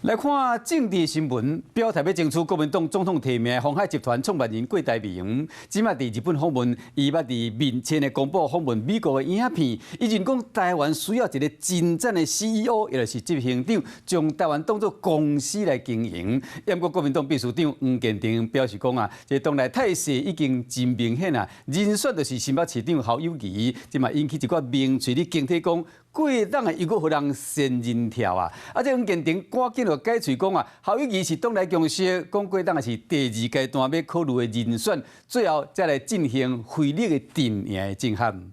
来看政治新闻，标题要争取国民党总统提名的鸿海集团创办人郭台铭，即马伫日本访问，伊捌伫面前的公布访问美国的影片，伊认讲台湾需要一个真正的 CEO， 也就是执行长，将台湾当作公司来经营。不过国民党秘书长黄健庭表示讲这党内态势已经真明显人选就是新北市长侯友宜，即马引起一寡名嘴的警惕讲。过党的又搁互人仙人跳这黄健庭赶紧就解释讲侯友宜是党内共识，讲过党是第二阶段要考虑的人选，最后再来进行费力的阵营的震撼。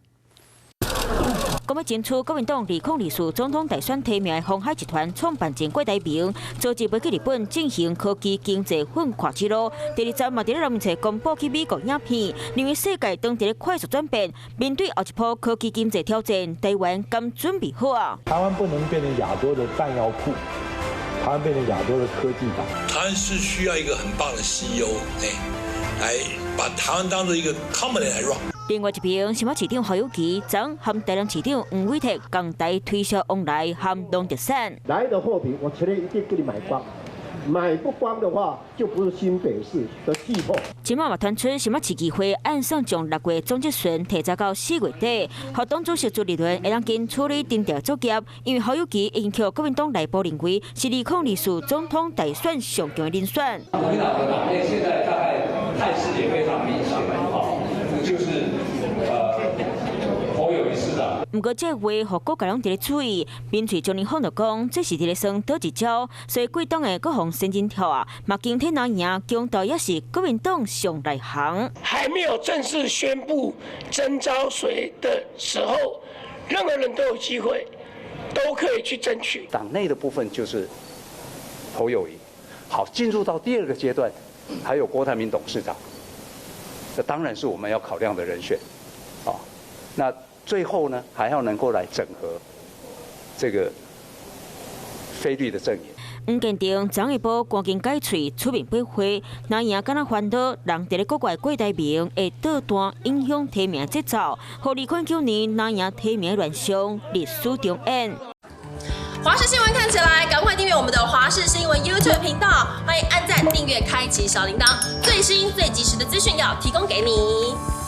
讲要争取国民党2024总统大选提名的鸿海集团创办人郭台铭，早日要去日本进行科技经济混跨之路。第二站嘛，伫咧人民社公布去美国影片，认为世界当伫咧快速转变，面对后一波科技经济挑战，台湾敢准备好啊？台湾不能变成亚洲的弹药库，台湾变成亚洲的科技岛。台湾是需要一个很棒的 CEO， 来把台湾当作一个 company 来 run。另外一边，新北市长侯友宜昨和台南市长黄伟哲共台推销往来和龙德山。来的货品，我前面一定给你买光，买不光的话，就不是新北市的气候。今嘛传出新北市议会按上将6月总结权提早到4月底，和党主席朱立伦会当紧处理定调作业，因为侯友宜已经靠国民党内部认为是2024总统大选上强的人选。国民党的党内现在大概态势也非常明显，就是侯友宜市长。不过这话和各界拢伫咧注意，民粹将领放就讲，这是伫咧算倒一招，所以贵党的各方先人跳嘛今天拿赢，公道也是国民党上来行。还没有正式宣布征召谁的时候，任何人都有机会，都可以去争取。党内的部分就是侯友宜，好，进入到第2个阶段，还有郭台铭董事长，这当然是我们要考量的人选，那最后呢，还要能够来整合这个非绿的阵营。黄健庭昨下晡赶紧解喙出面驳回，拿赢敢若烦恼，人伫咧国外郭台铭会倒弹影响提名节奏，互2009年拿赢提名乱象历史重演。华视新闻看起来，赶快订阅我们的华视新闻 YouTube 频道，欢迎按赞、订阅、开启小铃铛，最新最及时的资讯要提供给你。